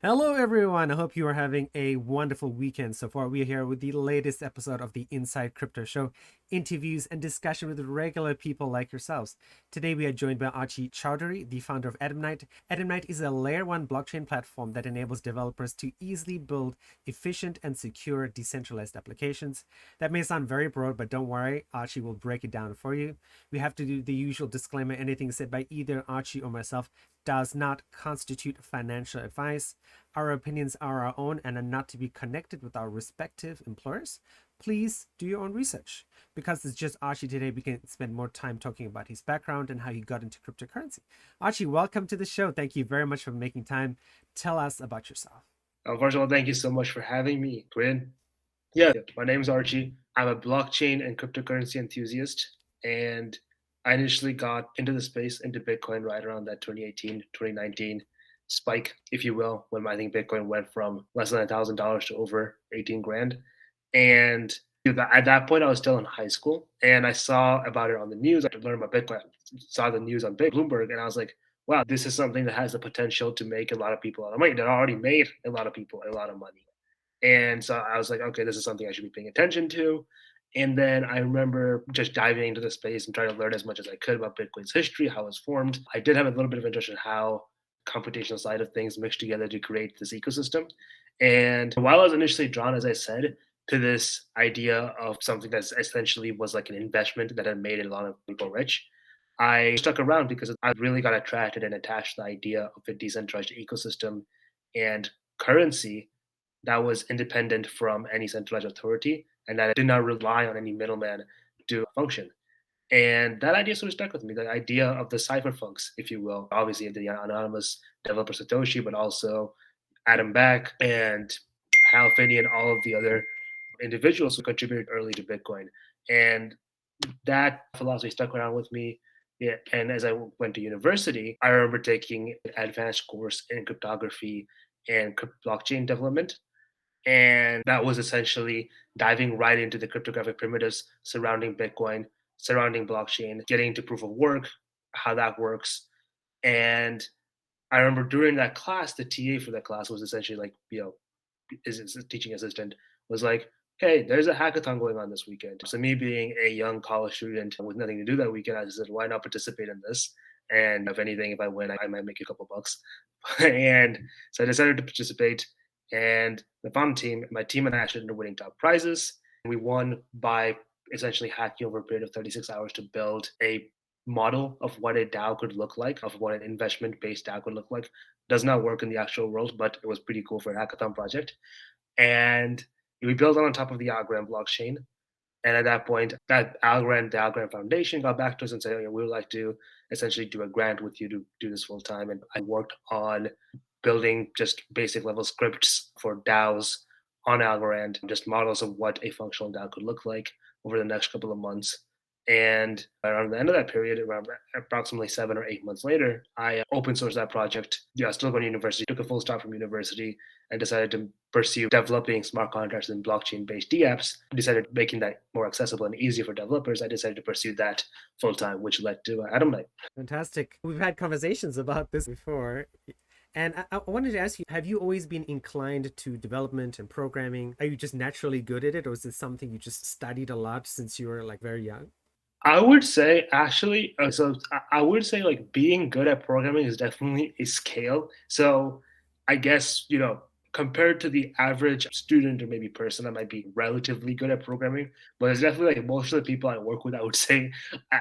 Hello, everyone. I hope you are having a wonderful weekend so far. We are here with the latest episode of the Inside Crypto Show, interviews and discussion with regular people like yourselves. Today, we are joined by Archie Chaudhury, the founder of Adamnite. Adamnite is a layer one blockchain platform that enables developers to easily build efficient and secure decentralized applications. That may sound very broad, but don't worry, Archie will break it down for you. We have to do the usual disclaimer: anything said by either Archie or myself does not constitute financial advice. Our opinions are our own and are not to be connected with our respective employers. Please do your own research. Because it's just Archie today, we can spend more time talking about his background and how he got into cryptocurrency. Archie, welcome to the show. Thank you very much for making time. Tell us about yourself. First of all, thank you so much for having me, Quinn. Yeah, my name is Archie. I'm a blockchain and cryptocurrency enthusiast, and I initially got into the space, into Bitcoin, right around that 2018, 2019 spike, if you will, when I think Bitcoin went from less than $1,000 to over 18 grand. And at that point, I was still in high school, and I saw about it on the news. I learned about Bitcoin, saw the news on Bloomberg, and I was like, wow, this is something that has the potential to make a lot of people a lot of money. That already made a lot of people a lot of money. And so I was like, okay, this is something I should be paying attention to. And then I remember just diving into the space and trying to learn as much as I could about Bitcoin's history, how it was formed. I did have a little bit of interest in how computational side of things mixed together to create this ecosystem. And while I was initially drawn, as I said, to this idea of something that essentially was like an investment that had made a lot of people rich, I stuck around because I really got attracted and attached to the idea of a decentralized ecosystem and currency that was independent from any centralized authority and that did not rely on any middleman to function. And that idea sort of stuck with me, the idea of the cypherpunks, if you will. Obviously, the anonymous developer Satoshi, but also Adam Back and Hal Finney and all of the other individuals who contributed early to Bitcoin. And that philosophy stuck around with me. Yeah, and as I went to university, I remember taking an advanced course in cryptography and blockchain development. And that was essentially diving right into the cryptographic primitives surrounding Bitcoin, surrounding blockchain, getting into proof of work, how that works. And I remember during that class, the TA for that class was essentially like, is a teaching assistant was like, hey, there's a hackathon going on this weekend. So me being a young college student with nothing to do that weekend, I said, why not participate in this? And if anything, if I win, I might make a couple bucks. And so I decided to participate. And the fun team, my team and I actually ended up winning top prizes. We won by essentially hacking over a period of 36 hours to build a model of what a DAO could look like, of what an investment based DAO could look like. Does not work in the actual world, but it was pretty cool for a hackathon project. And we built on top of the Algorand blockchain. And at that point, that Algorand, the Algorand Foundation got back to us and said, we would like to essentially do a grant with you to do this full time. And I worked on building just basic level scripts for DAOs on Algorand, just models of what a functional DAO could look like over the next couple of months. And around the end of that period, around approximately 7 or 8 months later, I open sourced that project. Yeah, still going to university, took a full stop from university and decided to pursue developing smart contracts and blockchain based dApps. Decided making that more accessible and easier for developers. I decided to pursue that full time, which led to Adamnite. Fantastic. We've had conversations about this before. And I wanted to ask you, have you always been inclined to development and programming? Are you just naturally good at it, or is it something you just studied a lot since you were like very young? I would say actually, I would say like being good at programming is definitely a skill. So I guess, compared to the average student or maybe person, I might be relatively good at programming. But it's definitely like most of the people I work with, I would say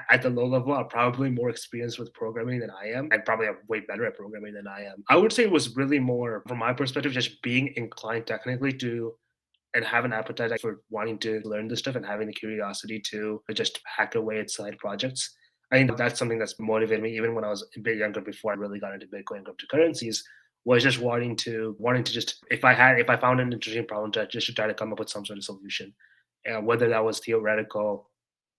at the low level are probably more experienced with programming than I am and probably are way better at programming than I am. I would say it was really more, from my perspective, just being inclined technically to and have an appetite for wanting to learn this stuff and having the curiosity to just hack away at side projects. I think that's something that's motivated me even when I was a bit younger before I really got into Bitcoin and cryptocurrencies was just wanting to just if I found an interesting problem to try to come up with some sort of solution. Whether that was theoretical.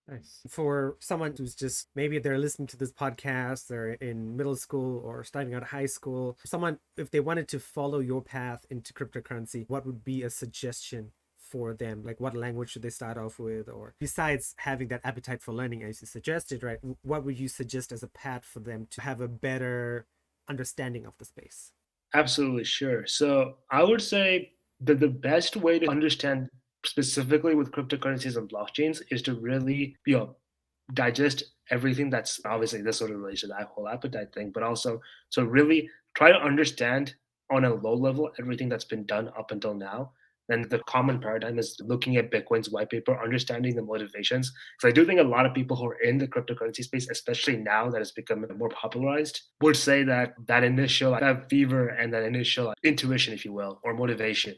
Nice. For someone who's just maybe they're listening to this podcast, they're in middle school or starting out high school, someone, if they wanted to follow your path into cryptocurrency, what would be a suggestion for them? Like, what language should they start off with? Or besides having that appetite for learning, as you suggested, right? What would you suggest as a path for them to have a better understanding of the space? Absolutely, sure. So I would say that the best way to understand specifically with cryptocurrencies and blockchains is to really, digest everything that's obviously this sort of relates to that whole appetite thing, but also so really try to understand on a low level everything that's been done up until now. Then the common paradigm is looking at Bitcoin's white paper, understanding the motivations. So I do think a lot of people who are in the cryptocurrency space, especially now that it's become more popularized, would say that that initial that fever and that initial intuition, if you will, or motivation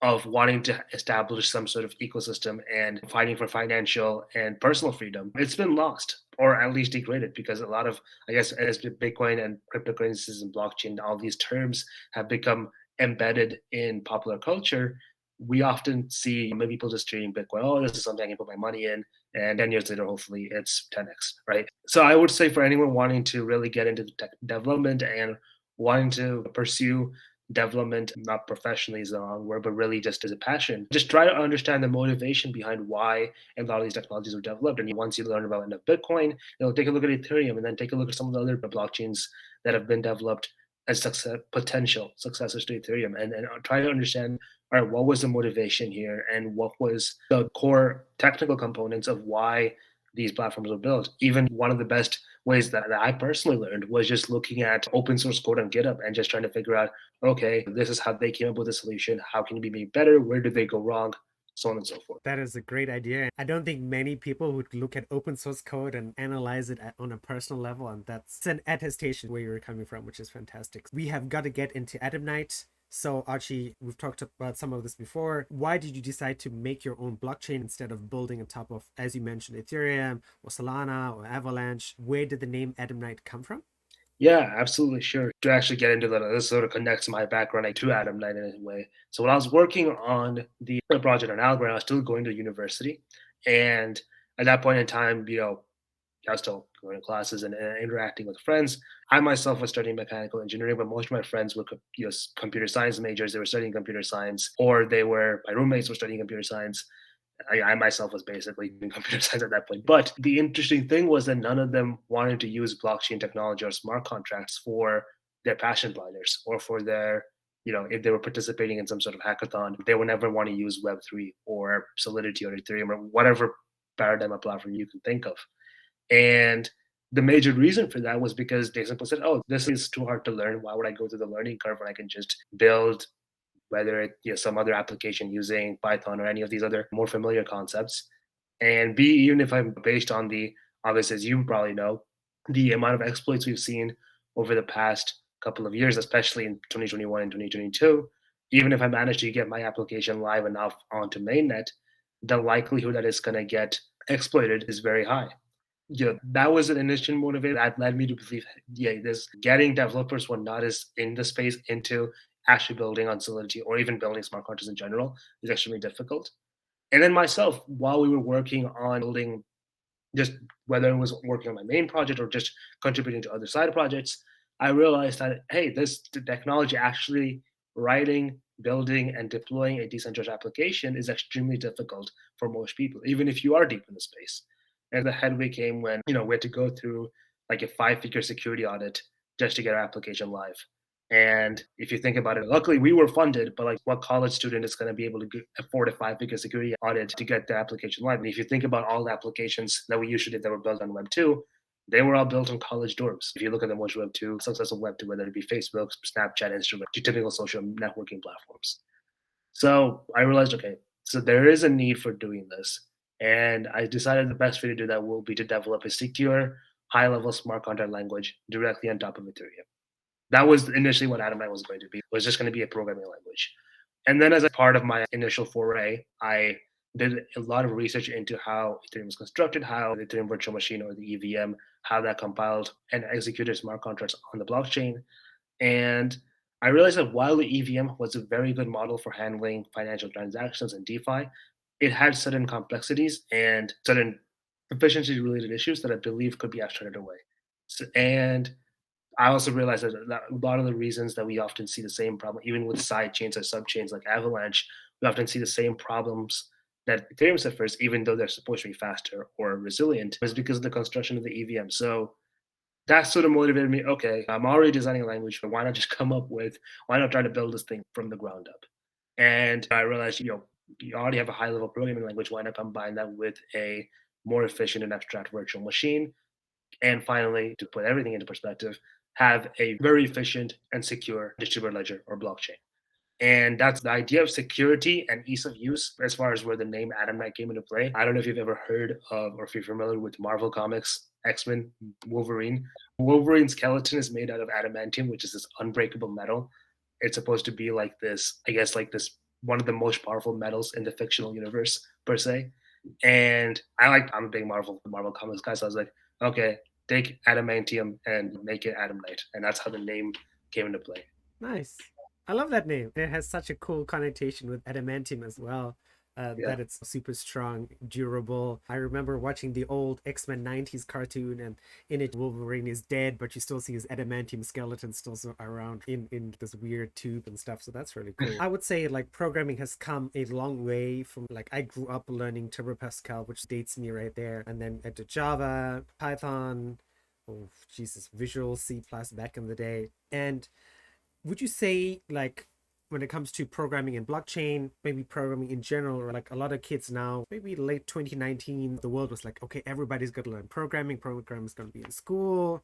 of wanting to establish some sort of ecosystem and fighting for financial and personal freedom, it's been lost or at least degraded because a lot of, I guess, as Bitcoin and cryptocurrencies and blockchain, all these terms have become embedded in popular culture. We often see many people just treating Bitcoin, oh, this is something I can put my money in. And 10 years later, hopefully it's 10x, right? So I would say for anyone wanting to really get into the tech development and wanting to pursue development, not professionally is the wrong word, but really just as a passion. Just try to understand the motivation behind why a lot of these technologies were developed. And once you learn about enough Bitcoin, take a look at Ethereum and then take a look at some of the other blockchains that have been developed as potential successors to Ethereum and try to understand, all right, what was the motivation here and what was the core technical components of why these platforms were built. Even one of the best ways that I personally learned was just looking at open source code on GitHub and just trying to figure out, okay, this is how they came up with a solution. How can it be made better? Where did they go wrong? So on and so forth. That is a great idea. I don't think many people would look at open source code and analyze it on a personal level. And that's an attestation where you're coming from, which is fantastic. We have got to get into Adamnite. So, Archie, we've talked about some of this before. Why did you decide to make your own blockchain instead of building on top of, as you mentioned, Ethereum or Solana or Avalanche? Where did the name Adamnite come from? Yeah, absolutely, sure. To actually get into that, this sort of connects my background to Adamnite in a way. So when I was working on the project on Algorand, I was still going to university, and at that point in time, I was still going to classes and interacting with friends. I myself was studying mechanical engineering, but most of my friends were computer science majors. They were studying computer science, or my roommates were studying computer science. I myself was basically doing computer science at that point. But the interesting thing was that none of them wanted to use blockchain technology or smart contracts for their passion projects or for their, if they were participating in some sort of hackathon, they would never want to use Web3 or Solidity or Ethereum or whatever paradigm or platform you can think of. And the major reason for that was because they simply said, oh, this is too hard to learn. Why would I go through the learning curve when I can just build whether it's some other application using Python or any of these other more familiar concepts. And B, even if I'm based on the obviously as you probably know, the amount of exploits we've seen over the past couple of years, especially in 2021 and 2022, even if I manage to get my application live enough onto mainnet, the likelihood that it's going to get exploited is very high. That was an initial motivator that led me to believe, yeah, this getting developers who are not as in the space into actually building on Solidity or even building smart contracts in general is extremely difficult. And then myself, while we were working on building, just whether it was working on my main project or just contributing to other side projects, I realized that hey, this technology actually writing, building, and deploying a decentralized application is extremely difficult for most people, even if you are deep in the space. And the headway came when we had to go through like a 5-figure security audit just to get our application live. And if you think about it, luckily we were funded, but like what college student is going to be able to afford a 5-figure security audit to get the application live? And if you think about all the applications that we usually did that were built on Web 2, they were all built on college dorms. If you look at the most Web 2, successful Web 2, whether it be Facebook, Snapchat, Instagram, typical social networking platforms. So I realized, okay, so there is a need for doing this. And I decided the best way to do that will be to develop a secure, high level smart contract language directly on top of Ethereum. That was initially what Adamite was going to be. It was just going to be a programming language. And then as a part of my initial foray, I did a lot of research into how Ethereum is constructed, how the Ethereum virtual machine or the EVM, how that compiled and executed smart contracts on the blockchain. And I realized that while the EVM was a very good model for handling financial transactions and DeFi, it had certain complexities and certain efficiency related issues that I believe could be abstracted away. And I also realized that a lot of the reasons that we often see the same problem, even with side chains or sub chains like Avalanche, we often see the same problems that Ethereum suffers, even though they're supposed to be faster or resilient, is because of the construction of the EVM. So that sort of motivated me. Okay, I'm already designing a language, but why not try to build this thing from the ground up? And I realized, you already have a high level programming language. Why not combine that with a more efficient and abstract virtual machine? And finally, to put everything into perspective, have a very efficient and secure distributed ledger or blockchain. And that's the idea of security and ease of use as far as where the name Adamnite came into play. I don't know if you've ever heard of or if you're familiar with Marvel Comics, X-Men, Wolverine. Wolverine's skeleton is made out of adamantium, which is this unbreakable metal. It's supposed to be like this, I guess, like this one of the most powerful metals in the fictional universe per se. And I'm a big Marvel Comics guy, so I was like, okay, take adamantium and make it Adamnite. And that's how the name came into play. Nice. I love that name. It has such a cool connotation with adamantium as well. Yeah. That it's super strong, durable. I remember watching the old X-Men 90s cartoon, and in it, Wolverine is dead, but you still see his adamantium skeleton still around in this weird tube and stuff. So that's really cool. I would say like programming has come a long way from like I grew up learning Turbo Pascal, which dates me right there, and then into Java, Python, oh Jesus, Visual C plus back in the day. And would you say like when it comes to programming and blockchain, maybe programming in general, or like a lot of kids now, maybe late 2019, the world was like, okay, everybody's going to learn programming. Programming is going to be in school.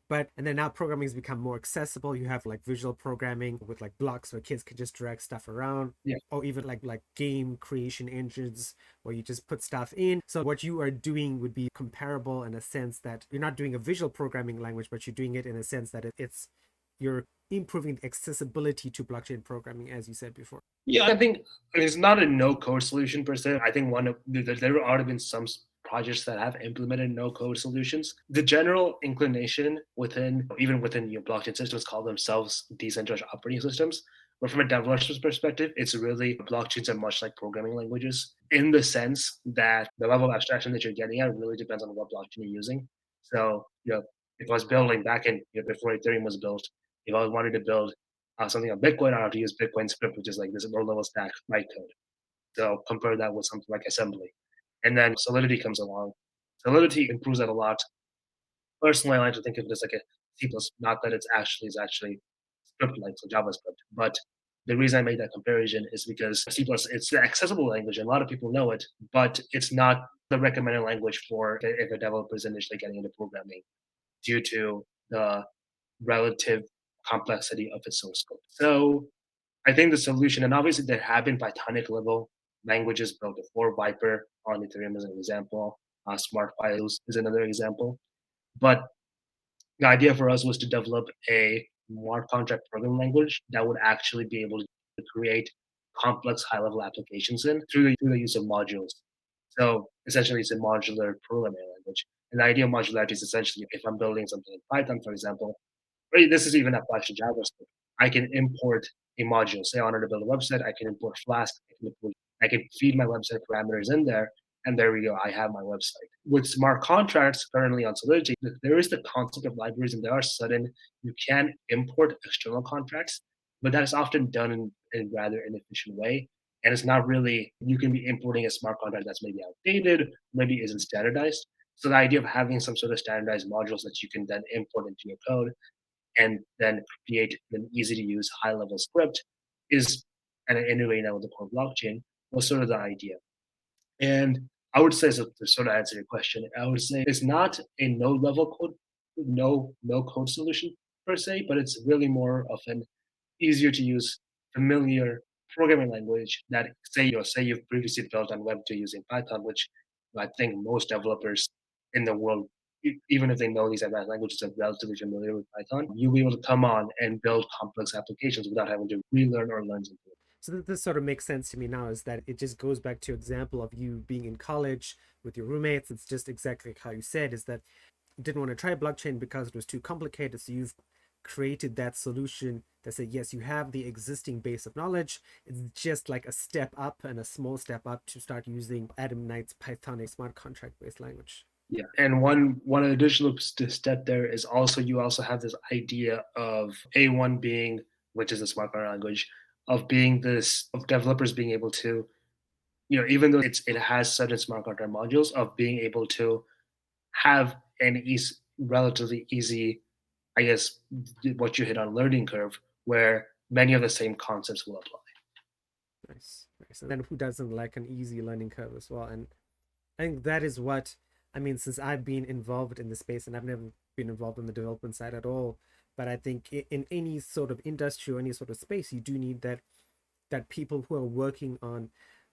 But and then now programming has become more accessible. You have like visual programming with like blocks where kids can just drag stuff around, Yeah. or even like game creation engines where you just put stuff in. So what you are doing would be comparable in a sense that you're not doing a visual programming language, but you're doing it in a sense that it's you're improving the accessibility to blockchain programming, as you said before. Yeah, I mean, it's not a no code solution per se. I think there have already been some projects that have implemented no code solutions. The general inclination even within your blockchain systems call themselves decentralized operating systems. But from a developer's perspective, it's really blockchains are much like programming languages in the sense that the level of abstraction that you're getting at really depends on what blockchain you're using. So, if I was building back in before Ethereum was built, if I wanted to build something on Bitcoin, I have to use Bitcoin script, which is like this low level stack bytecode. So compare that with something like assembly. And then Solidity comes along. Solidity improves that a lot. Personally, I like to think of it as like a C plus, not that it's actually script like so JavaScript. But the reason I made that comparison is because C plus it's an accessible language and a lot of people know it, but it's not the recommended language for if a developer is initially getting into programming due to the relative complexity of its source code. So I think the solution, and obviously there have been Pythonic level languages built before. Viper on Ethereum is an example. Smart Files is another example. But the idea for us was to develop a smart contract programming language that would actually be able to create complex high level applications in through the use of modules. So essentially, it's a modular programming language. And the idea of modularity is essentially if I'm building something in Python, for example, or this is even applied to JavaScript. I can import a module. Say I wanted to build a website, I can import Flask. I can feed my website parameters in there, and there we go. I have my website. With smart contracts currently on Solidity, there is the concept of libraries, and there are certain you can import external contracts, but that is often done in a rather inefficient way. And it's not really you can be importing a smart contract that's maybe outdated, maybe isn't standardized. So the idea of having some sort of standardized modules that you can then import into your code and then create an easy to use high level script is and integrating that with the core blockchain was sort of the idea. And I would say, so to sort of answer your question, I would say it's not a no code solution per se, but it's really more of an easier to use, familiar programming language that say you've previously built on Web2 using Python, which I think most developers in the world, even if they know these advanced languages, are relatively familiar with Python. You'll be able to come on and build complex applications without having to relearn or learn something. So this sort of makes sense to me now is that it just goes back to example of you being in college with your roommates. It's just exactly how you said is that you didn't want to try blockchain because it was too complicated. So you've created that solution that said, yes, you have the existing base of knowledge. It's just like a step up and a small step up to start using Adamnite's Pythonic smart contract based language. Yeah, and one additional step there is also you also have this idea of A1 being, which is a smart contract language, of being this of developers being able to, even though it has certain smart contract modules, of being able to have an relatively easy, I guess, what you hit on learning curve, where many of the same concepts will apply. Nice. And then who doesn't like an easy learning curve as well? And I think that is what I mean, since I've been involved in the space and I've never been involved on the development side at all. But I think in any sort of industry or any sort of space, you do need that people who are working on,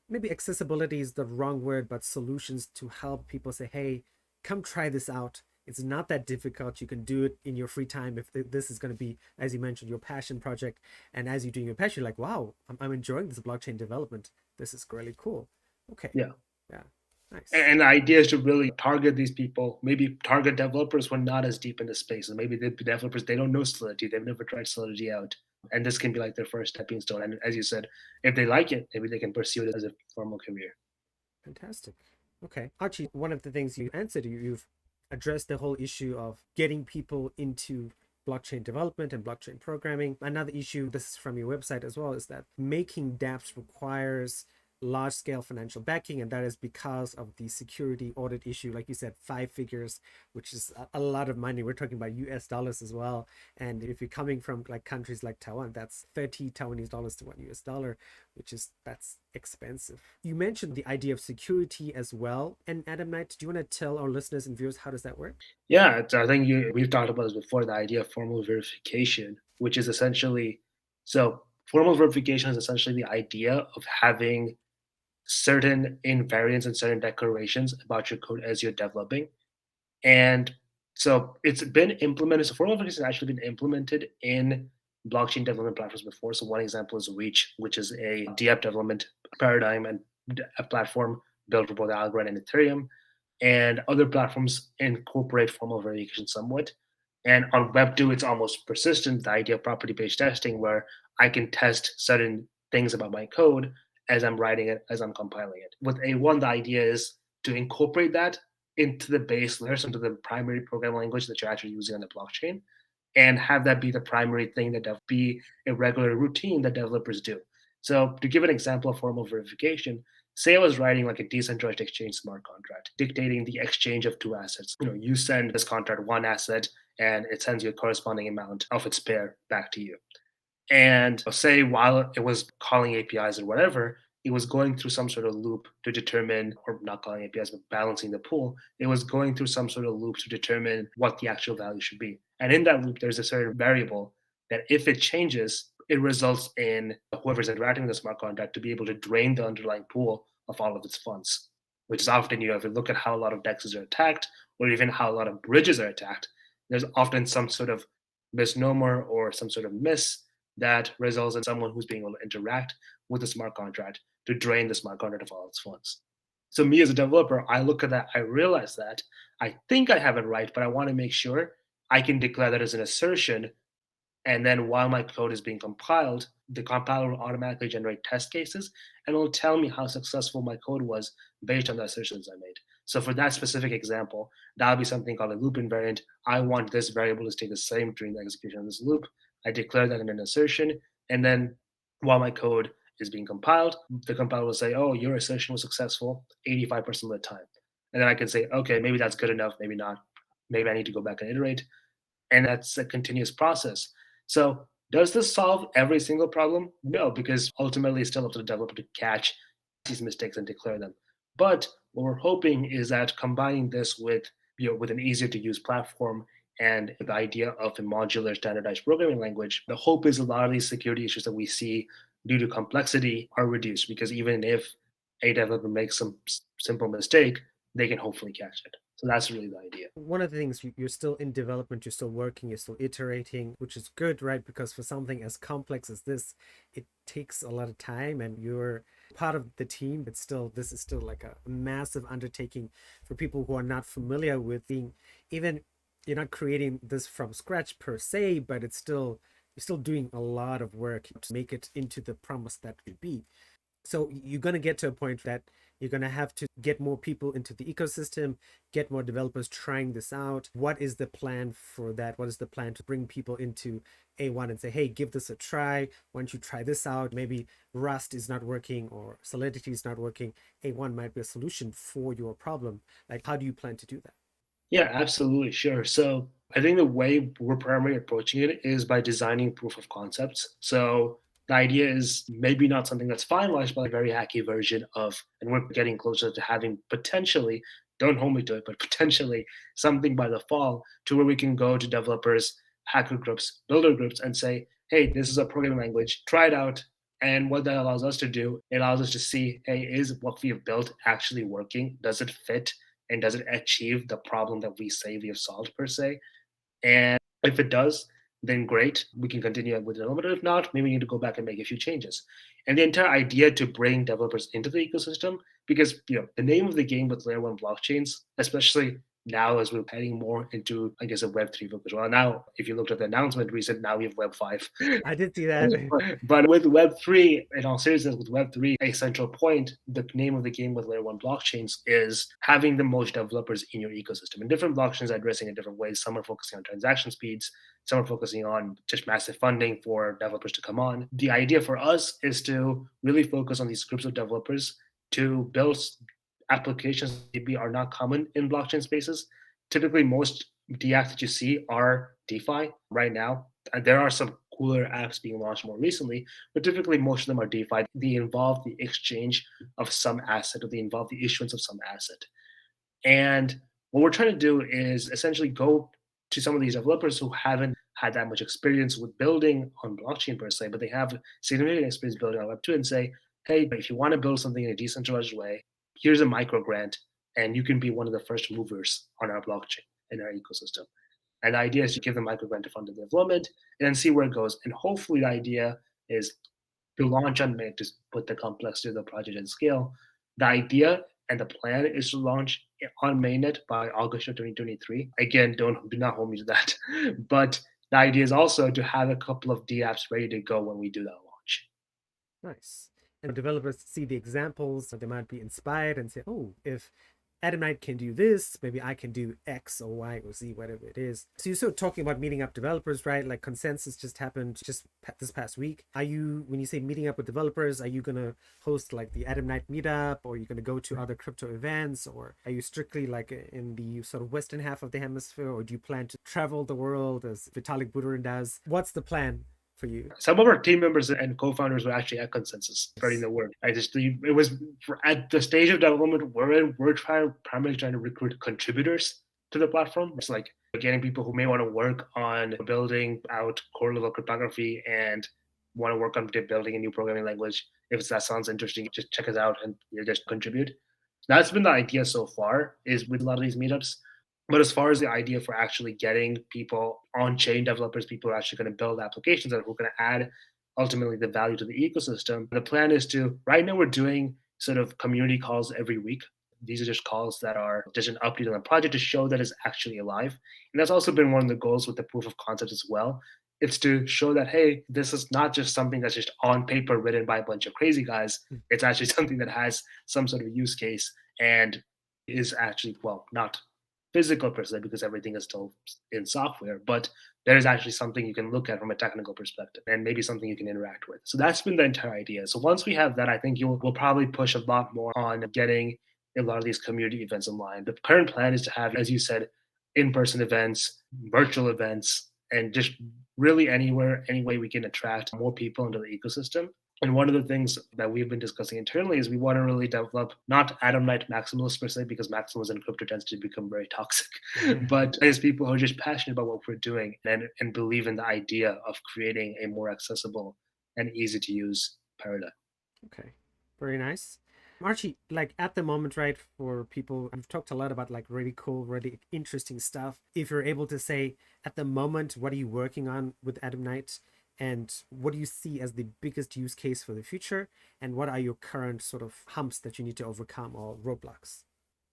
maybe accessibility is the wrong word, but solutions to help people say, hey, come try this out. It's not that difficult. You can do it in your free time. If this is going to be, as you mentioned, your passion project, and as you're doing your passion, you're like, wow, I'm enjoying this blockchain development. This is really cool. Okay. Yeah. Yeah. Nice. And the idea is to really target these people, maybe target developers who are not as deep in the space. And maybe the developers, they don't know Solidity. They've never tried Solidity out. And this can be like their first stepping stone. And as you said, if they like it, maybe they can pursue it as a formal career. Fantastic. Okay. Archie, one of the things you answered, you've addressed the whole issue of getting people into blockchain development and blockchain programming. Another issue, this is from your website as well, is that making dApps requires large scale financial backing, and that is because of the security audit issue. Like you said, 5 figures, which is a lot of money. We're talking about US dollars as well. And if you're coming from like countries like Taiwan, that's 30 Taiwanese dollars to $1, that's expensive. You mentioned the idea of security as well. And Adamnite, do you want to tell our listeners and viewers how does that work? Yeah, I think we've talked about this before, the idea of formal verification, which is essentially, so formal verification is essentially the idea of having certain invariants and certain declarations about your code as you're developing. And so it's been implemented. So formal verification has actually been implemented in blockchain development platforms before. So one example is Reach, which is a DApp development paradigm and a platform built for both Algorand and Ethereum. And other platforms incorporate formal verification somewhat. And on Web2, it's almost persistent, the idea of property-based testing, where I can test certain things about my code as I'm writing it, as I'm compiling it. With A1, the idea is to incorporate that into the base layers, into the primary programming language that you're actually using on the blockchain, and have that be the primary thing that be a regular routine that developers do. So to give an example of formal verification, say I was writing like a decentralized exchange smart contract, dictating the exchange of two assets. You send this contract one asset and it sends you a corresponding amount of its pair back to you. And say while it was calling APIs or whatever, it was going through some sort of loop to determine, or not calling APIs, but balancing the pool. It was going through some sort of loop to determine what the actual value should be. And in that loop, there's a certain variable that if it changes, it results in whoever's interacting with the smart contract to be able to drain the underlying pool of all of its funds, which is often, if you look at how a lot of dexes are attacked, or even how a lot of bridges are attacked, there's often some sort of misnomer or some sort of miss that results in someone who's being able to interact with the smart contract to drain the smart contract of all its funds. So me as a developer, I look at that, I realize that, I think I have it right, but I want to make sure I can declare that as an assertion. And then while my code is being compiled, the compiler will automatically generate test cases and it will tell me how successful my code was based on the assertions I made. So for that specific example, that'll be something called a loop invariant. I want this variable to stay the same during the execution of this loop. I declare that in an assertion. And then while my code is being compiled, the compiler will say, oh, your assertion was successful 85% of the time. And then I can say, okay, maybe that's good enough, maybe not. Maybe I need to go back and iterate. And that's a continuous process. So does this solve every single problem? No, because ultimately it's still up to the developer to catch these mistakes and declare them. But what we're hoping is that combining this with with an easier to use platform and the idea of a modular standardized programming language, the hope is a lot of these security issues that we see due to complexity are reduced, because even if a developer makes some simple mistake, they can hopefully catch it. So that's really the idea. One of the things, you're still in development, you're still working, you're still iterating, which is good, right? Because for something as complex as this, it takes a lot of time and you're part of the team. But still, this is still like a massive undertaking for people who are not familiar with being, even you're not creating this from scratch per se, but it's still, you're still doing a lot of work to make it into the promise that could be. So you're going to get to a point that you're going to have to get more people into the ecosystem, get more developers trying this out. What is the plan for that? What is the plan to bring people into A1 and say, hey, give this a try. Why don't you try this out? Maybe Rust is not working or Solidity is not working. A1 might be a solution for your problem. Like, how do you plan to do that? Yeah, absolutely. Sure. So I think the way we're primarily approaching it is by designing proof of concepts. So the idea is maybe not something that's finalized, but a very hacky version of, and we're getting closer to having potentially, don't hold me to it, but potentially something by the fall to where we can go to developers, hacker groups, builder groups, and say, hey, this is a programming language, try it out. And what that allows us to do, it allows us to see, hey, is what we have built actually working? Does it fit? And does it achieve the problem that we say we have solved per se? And if it does, then great, we can continue with development. If not, maybe we need to go back and make a few changes. And the entire idea to bring developers into the ecosystem, because the name of the game with layer one blockchains, especially now as we're heading more into, I guess, a Web3 focus. Well, now if you looked at the announcement, we said now we have Web5. I did see that. But with Web3, in all seriousness, with Web3, a central point, the name of the game with layer one blockchains is having the most developers in your ecosystem. And different blockchains are addressing in different ways. Some are focusing on transaction speeds, some are focusing on just massive funding for developers to come on. The idea for us is to really focus on these groups of developers to build applications that maybe are not common in blockchain spaces. Typically, most DApps that you see are DeFi right now. There are some cooler apps being launched more recently, but typically most of them are DeFi. They involve the exchange of some asset or they involve the issuance of some asset. And what we're trying to do is essentially go to some of these developers who haven't had that much experience with building on blockchain per se, but they have significant experience building on Web2 and say, hey, if you want to build something in a decentralized way, here's a micro grant, and you can be one of the first movers on our blockchain in our ecosystem. And the idea is to give them micro grant to fund the development and then see where it goes. And hopefully the idea is to launch on Mint, to put the complexity of the project and scale. The idea and the plan is to launch on mainnet by August of 2023. Again, do not hold me to that. But the idea is also to have a couple of DApps ready to go when we do that launch. Nice. And developers see the examples, so they might be inspired and say, oh, if Adamnite can do this, maybe I can do X or Y or Z, whatever it is. So you're sort of talking about meeting up developers, right? Like consensus just happened just this past week. Are you, when you say meeting up with developers, are you going to host like the Adamnite meetup, or are you going to go to other crypto events, or are you strictly like in the sort of western half of the hemisphere, or do you plan to travel the world as Vitalik Buterin does? What's the plan for you? Some of our team members and co-founders were actually at consensus spreading the word. It was at the stage of development we're in. We're primarily trying to recruit contributors to the platform. It's like getting people who may want to work on building out core level cryptography and want to work on building a new programming language. If that sounds interesting, just check us out and just contribute. That's been the idea so far. Is with a lot of these meetups. But as far as the idea for actually getting people on chain developers, people who are actually going to build applications and who are going to add ultimately the value to the ecosystem, the plan is to, right now, we're doing sort of community calls every week. These are just calls that are just an update on the project to show that it's actually alive. And that's also been one of the goals with the proof of concept as well. It's to show that, hey, this is not just something that's just on paper written by a bunch of crazy guys. It's actually something that has some sort of use case and is actually, well, not physical per se because everything is still in software, but there is actually something you can look at from a technical perspective and maybe something you can interact with. So that's been the entire idea. So once we have that, I think we'll probably push a lot more on getting a lot of these community events in line. The current plan is to have, as you said, in-person events, virtual events, and just really anywhere, any way we can attract more people into the ecosystem. And one of the things that we've been discussing internally is we want to really develop not Adamnite maximalists per se, because maximalism in crypto tends to become very toxic, but as people who are just passionate about what we're doing and believe in the idea of creating a more accessible and easy to use paradigm. Okay, very nice. Archie, like at the moment, right, for people, I've talked a lot about like really cool, really interesting stuff. If you're able to say at the moment, what are you working on with Adamnite? And what do you see as the biggest use case for the future? And what are your current sort of humps that you need to overcome or roadblocks?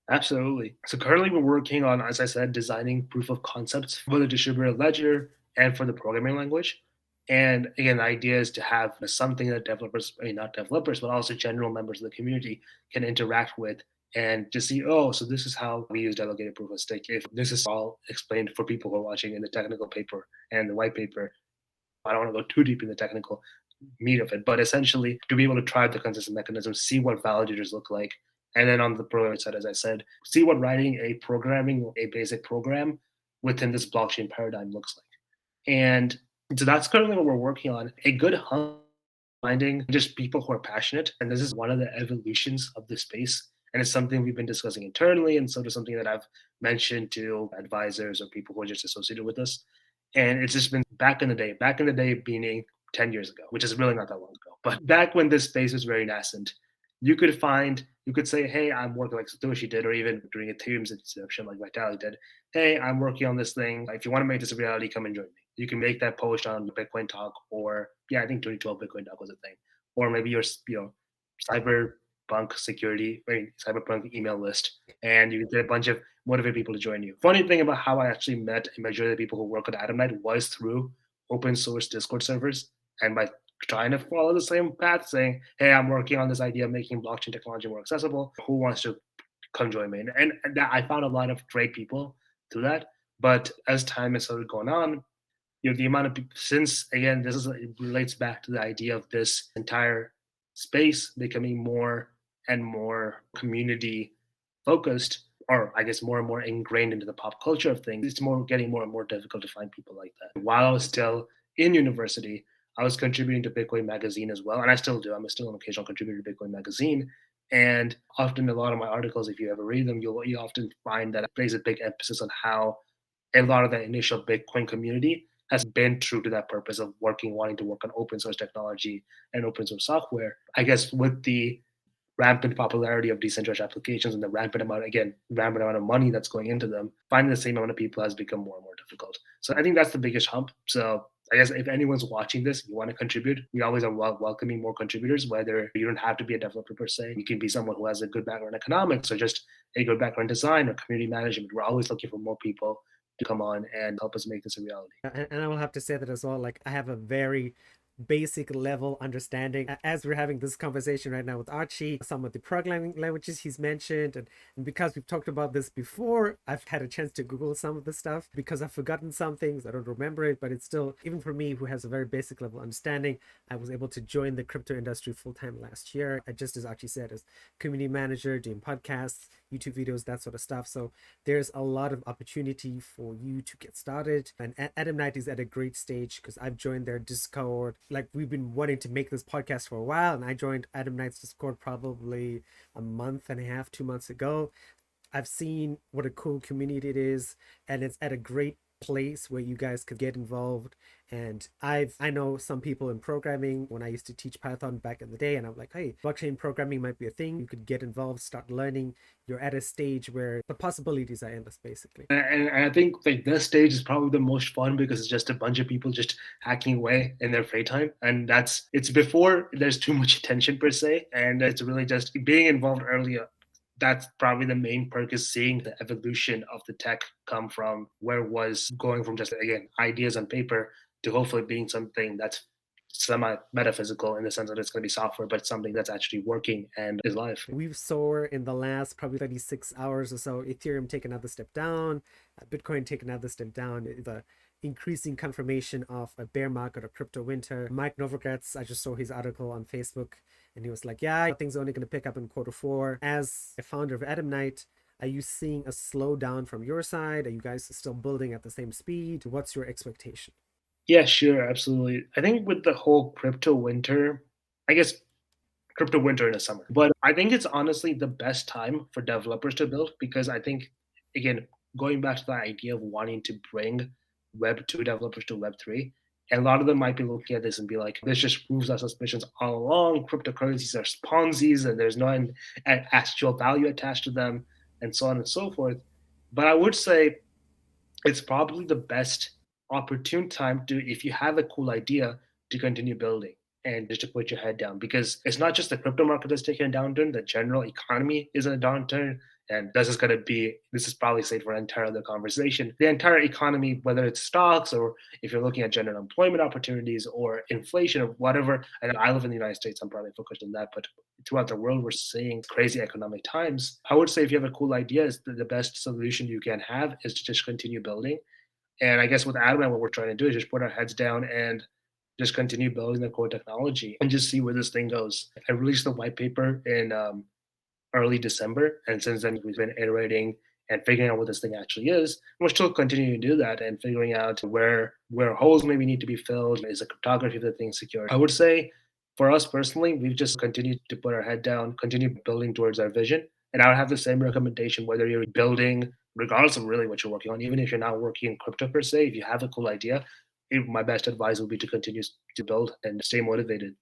Absolutely. So currently we're working on, as I said, designing proof of concepts for the distributed ledger and for the programming language. And again, the idea is to have something that developers, I mean, not developers, but also general members of the community can interact with and to see, oh, so this is how we use delegated proof of stake. If this is all explained for people who are watching in the technical paper and the white paper, I don't want to go too deep in the technical meat of it, but essentially to be able to try the consensus mechanism, see what validators look like, And then on the programming side, as I said, see what writing a basic program within this blockchain paradigm looks like. And so that's currently what we're working on. A good hub finding just people who are passionate. And this is one of the evolutions of the space. And it's something we've been discussing internally. And so it's something that I've mentioned to advisors or people who are just associated with us. And it's just been back in the day meaning 10 years ago, which is really not that long ago. But back when this space was very nascent, you could say, hey, I'm working like Satoshi did, or even during Ethereum's inception, like Vitalik did. Hey, I'm working on this thing. If you want to make this a reality, come and join me. You can make that post on Bitcoin Talk, or yeah, I think 2012 Bitcoin Talk was a thing, or maybe your cyberpunk security, cyberpunk email list, and you can get a bunch of motivate people to join you. Funny thing about how I actually met a majority of the people who work at Adamnite was through open source Discord servers, and by trying to follow the same path, saying, "Hey, I'm working on this idea of making blockchain technology more accessible. Who wants to come join me?" And that I found a lot of great people through that. But as time has started going on, the amount of people, since again it relates back to the idea of this entire space becoming more and more community focused, or I guess more and more ingrained into the pop culture of things. It's getting more and more difficult to find people like that. While I was still in university, I was contributing to Bitcoin Magazine as well, and I still do. I'm still an occasional contributor to Bitcoin Magazine. And often, a lot of my articles, if you ever read them, you often find that it plays a big emphasis on how a lot of the initial Bitcoin community has been true to that purpose of wanting to work on open source technology and open source software. I guess with the rampant popularity of decentralized applications and the rampant amount of money that's going into them, finding the same amount of people has become more and more difficult. So I think that's the biggest hump. So I guess if anyone's watching this, you want to contribute, we always are welcoming more contributors, whether you don't have to be a developer per se. You can be someone who has a good background in economics or just a good background in design or community management. We're always looking for more people to come on and help us make this a reality. And I will have to say that as well. Like, I have a very basic level understanding as we're having this conversation right now with Archie, some of the programming languages he's mentioned, and because we've talked about this before, I've had a chance to Google some of the stuff because I've forgotten some things. I don't remember it, but it's still, even for me who has a very basic level understanding, I was able to join the crypto industry full-time last year, just as Archie said, as community manager, doing podcasts, YouTube videos, that sort of stuff. So there's a lot of opportunity for you to get started. And Adamnite is at a great stage because I've joined their Discord. Like, we've been wanting to make this podcast for a while, and I joined Adamnite's Discord probably a month and a half, 2 months ago. I've seen what a cool community it is, and it's at a great place where you guys could get involved. And I know some people in programming when I used to teach Python back in the day, and I'm like, hey, blockchain programming might be a thing. You could get involved, start learning. You're at a stage where the possibilities are endless, basically. And I think like this stage is probably the most fun because it's just a bunch of people just hacking away in their free time, and it's before there's too much attention per se, and it's really just being involved earlier. That's probably the main perk, is seeing the evolution of the tech come from where it was going from just again ideas on paper to hopefully being something that's semi metaphysical in the sense that it's going to be software, but something that's actually working and is live. We've saw in the last probably 36 hours or so, Ethereum take another step down, Bitcoin take another step down. The increasing confirmation of a bear market or crypto winter. Mike Novogratz, I just saw his article on Facebook, and he was like, yeah, things are only going to pick up in Q4. As a founder of Adamnite, are you seeing a slowdown from your side? Are you guys still building at the same speed? What's your expectation? Yeah, sure, absolutely. I think with the whole crypto winter, I guess crypto winter in the summer. But I think it's honestly the best time for developers to build, because I think, again, going back to the idea of wanting to bring Web 2 developers to Web 3, and a lot of them might be looking at this and be like, this just proves our suspicions all along. Cryptocurrencies are Ponzi's and there's no actual value attached to them, and so on and so forth. But I would say it's probably the best opportune time to, if you have a cool idea, to continue building and just to put your head down, because it's not just the crypto market that's taking a downturn, the general economy is in a downturn. And this is probably safe for an entire other conversation. The entire economy, whether it's stocks or if you're looking at general employment opportunities or inflation or whatever. And I live in the United States, I'm probably focused on that, but throughout the world, we're seeing crazy economic times. I would say if you have a cool idea, is the best solution you can have is to just continue building. And I guess with Adam and what we're trying to do is just put our heads down and just continue building the core technology and just see where this thing goes. I released the white paper in early December. And since then, we've been iterating and figuring out what this thing actually is. And we're still continuing to do that and figuring out where holes maybe need to be filled. Is the cryptography of the thing secure? I would say for us personally, we've just continued to put our head down, continue building towards our vision. And I would have the same recommendation whether you're building, regardless of really what you're working on, even if you're not working in crypto per se, if you have a cool idea, my best advice would be to continue to build and stay motivated.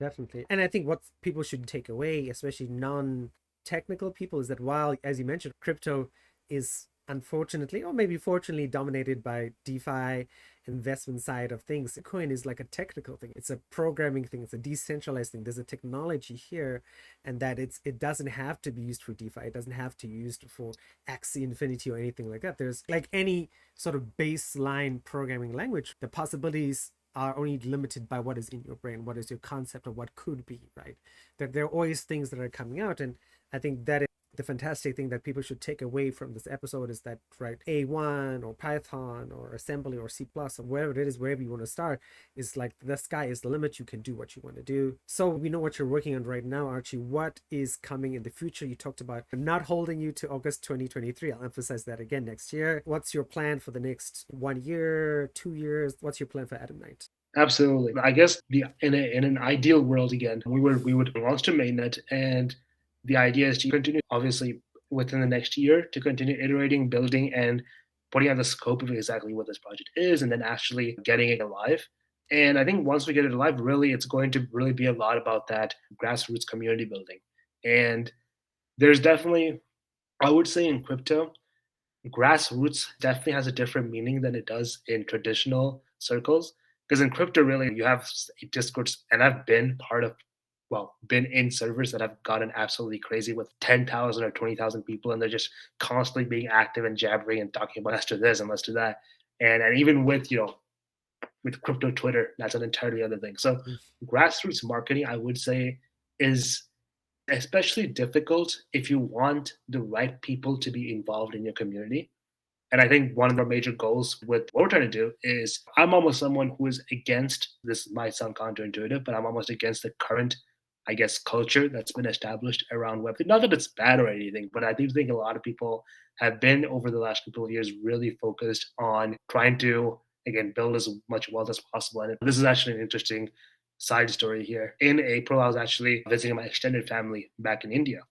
Definitely. And I think what people should take away, especially non-technical people, is that while, as you mentioned, crypto is unfortunately, or maybe fortunately, dominated by DeFi investment side of things, Bitcoin is like a technical thing. It's a programming thing. It's a decentralized thing. There's a technology here, and that it doesn't have to be used for DeFi. It doesn't have to be used for Axie Infinity or anything like that. There's like any sort of baseline programming language. The possibilities are only limited by what is in your brain, what is your concept of what could be, right? That there are always things that are coming out. And I think that is the fantastic thing that people should take away from this episode, is that, right, A1 or Python or assembly or C plus or wherever it is, wherever you want to start, is like the sky is the limit. You can do what you want to do. So we know what you're working on right now, Archie. What is coming in the future? You talked about not holding you to August 2023. I'll emphasize that again next year. What's your plan for the next 1 year, 2 years? What's your plan for Adamnite? Absolutely. I guess in an ideal world again, we would launch to mainnet, and the idea is to continue, obviously, within the next year, to continue iterating, building, and putting out the scope of exactly what this project is, and then actually getting it alive. And I think once we get it alive, really, it's going to really be a lot about that grassroots community building. And there's definitely, I would say, in crypto, grassroots definitely has a different meaning than it does in traditional circles. Because in crypto, really, you have discords, and I've been part of, well, been in servers that have gotten absolutely crazy with 10,000 or 20,000 people, and they're just constantly being active and jabbering and talking about let's do this and let's do that. And even with, with crypto Twitter, that's an entirely other thing. So grassroots marketing, I would say, is especially difficult if you want the right people to be involved in your community. And I think one of our major goals with what we're trying to do is I'm almost someone who is against, this might sound counterintuitive, but I'm almost against the current, I guess, culture that's been established around Web3. Not that it's bad or anything, but I do think a lot of people have been over the last couple of years really focused on trying to, again, build as much wealth as possible. And this is actually an interesting side story here. In April, I was actually visiting my extended family back in India.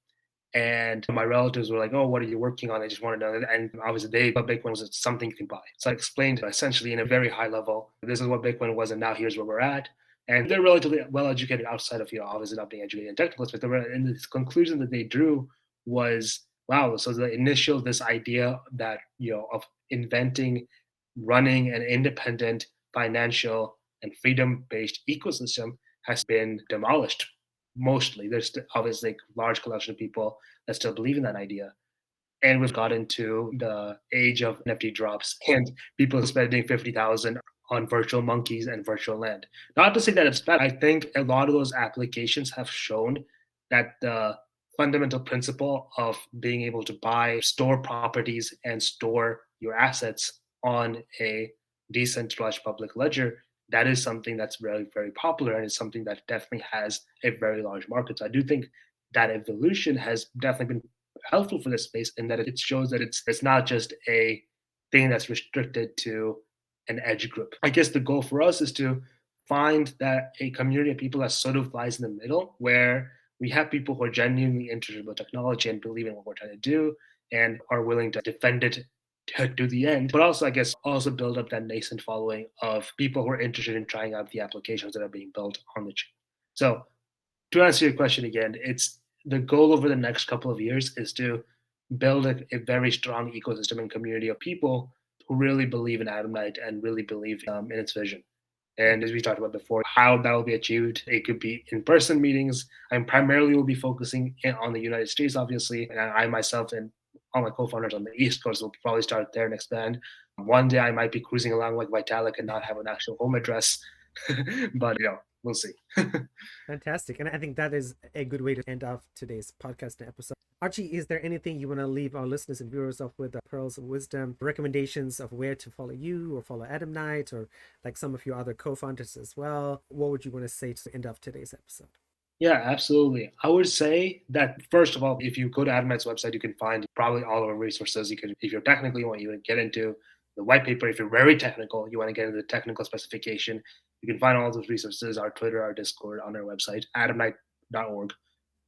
And my relatives were like, "Oh, what are you working on? I just want to know." And obviously, they thought Bitcoin was something you can buy. So I explained essentially in a very high level, this is what Bitcoin was, and now here's where we're at. And they're relatively well educated outside of, obviously not being educated in technical aspects. And the conclusion that they drew was, wow, so the initial, this idea that, of inventing, running an independent financial and freedom based ecosystem has been demolished mostly. There's obviously a large collection of people that still believe in that idea. And we've got into the age of NFT drops and people spending 50,000 on virtual monkeys and virtual land. Not to say that it's bad. I think a lot of those applications have shown that the fundamental principle of being able to buy, store properties, and store your assets on a decentralized public ledger, that is something that's very, very popular, and it's something that definitely has a very large market. So I do think that evolution has definitely been helpful for this space in that it shows that it's not just a thing that's restricted to an edge group. I guess the goal for us is to find that a community of people that sort of lies in the middle, where we have people who are genuinely interested about technology and believe in what we're trying to do and are willing to defend it to the end, but also, I guess, also build up that nascent following of people who are interested in trying out the applications that are being built on the chain. So to answer your question again, it's the goal over the next couple of years is to build a very strong ecosystem and community of people who really believe in Adamnite and really believe in its vision. And as we talked about before, how that will be achieved, it could be in-person meetings. I primarily will be focusing on the United States, obviously. And I myself and all my co-founders on the East Coast will probably start there and expand. One day I might be cruising along like Vitalik and not have an actual home address, but we'll see. Fantastic. And I think that is a good way to end off today's podcast episode. Archie, is there anything you want to leave our listeners and viewers off with, pearls of wisdom, recommendations of where to follow you or follow Adamnite or like some of your other co-founders as well? What would you want to say to end off today's episode? Yeah, absolutely. I would say that first of all, if you go to Adamnite's website, you can find probably all of our resources. You can, if you're technical, you want to get into the white paper. If you're very technical, you want to get into the technical specification. You can find all those resources, our Twitter, our Discord on our website, adamnite.org.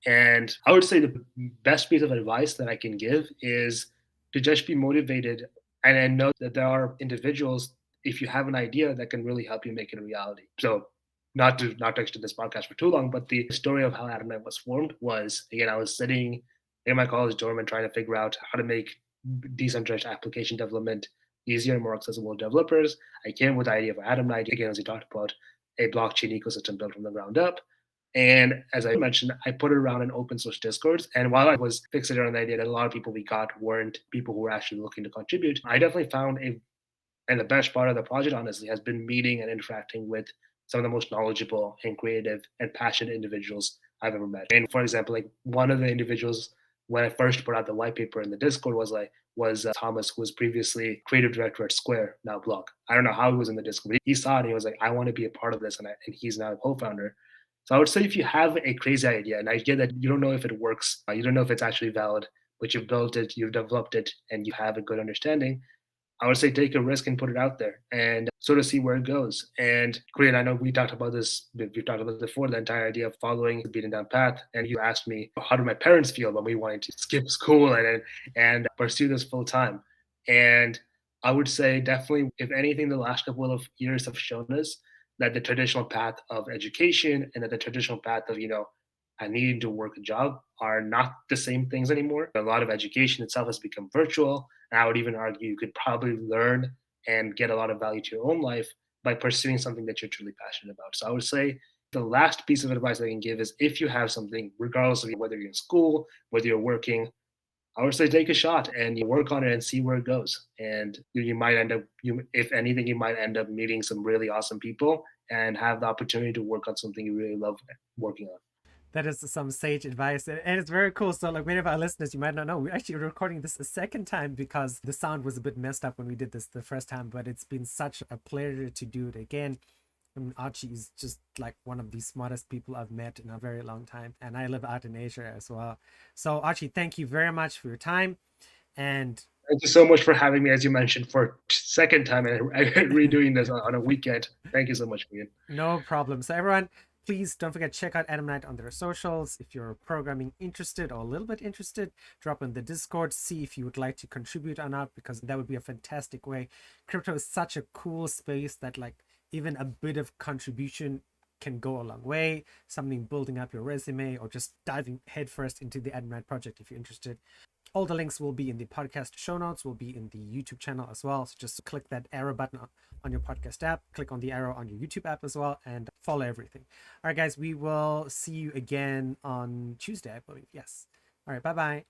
And I would say the best piece of advice that I can give is to just be motivated and know that there are individuals, if you have an idea, that can really help you make it a reality. So not to extend this podcast for too long, but the story of how Adamnite was formed was, again, I was sitting in my college dorm and trying to figure out how to make decentralized application development easier and more accessible to developers. I came with the idea of Adamnite, again, as we talked about, a blockchain ecosystem built from the ground up. And as I mentioned, I put it around in open source discords. And while I was fixated on the idea that a lot of people we got weren't people who were actually looking to contribute, I definitely found and the best part of the project, honestly, has been meeting and interacting with some of the most knowledgeable and creative and passionate individuals I've ever met. And for example, like one of the individuals when I first put out the white paper in the Discord was Thomas, who was previously creative director at Square, now Block. I don't know how he was in the Discord, but he saw it and he was like, "I want to be a part of this," and he's now a co-founder. So I would say if you have a crazy idea, and I get that you don't know if it works, you don't know if it's actually valid, but you've built it, you've developed it, and you have a good understanding, I would say take a risk and put it out there and sort of see where it goes. And great, I know we talked about this, we talked about this before, the entire idea of following the beaten down path. And you asked me, how do my parents feel when we wanted to skip school and pursue this full time? And I would say definitely, if anything, the last couple of years have shown us that the traditional path of education and that the traditional path of, needing to work a job are not the same things anymore. A lot of education itself has become virtual. And I would even argue you could probably learn and get a lot of value to your own life by pursuing something that you're truly passionate about. So I would say the last piece of advice I can give is if you have something, regardless of whether you're in school, whether you're working, I would say take a shot and you work on it and see where it goes. And you might end up, if anything, you might end up meeting some really awesome people and have the opportunity to work on something you really love working on. That is some sage advice, and it's very cool. So, like many of our listeners, you might not know, we're actually recording this a second time because the sound was a bit messed up when we did this the first time. But it's been such a pleasure to do it again. I mean, Archie is just like one of the smartest people I've met in a very long time, and I live out in Asia as well. So, Archie, thank you very much for your time, and Thank you so much for having me, as you mentioned, for second time and redoing this on a weekend. Thank you so much, Ian. no problem. So, everyone, please don't forget to check out Adamnite on their socials. If you're programming interested or a little bit interested, drop in the Discord, see if you would like to contribute or not, because that would be a fantastic way. Crypto is such a cool space that like even a bit of contribution can go a long way. Something building up your resume or just diving headfirst into the Adamnite project if you're interested. All the links will be in the podcast show notes, will be in the YouTube channel as well. So just click that arrow button on your podcast app, click on the arrow on your YouTube app as well, and follow everything. All right, guys, we will see you again on Tuesday, I believe. Yes. All right, bye-bye.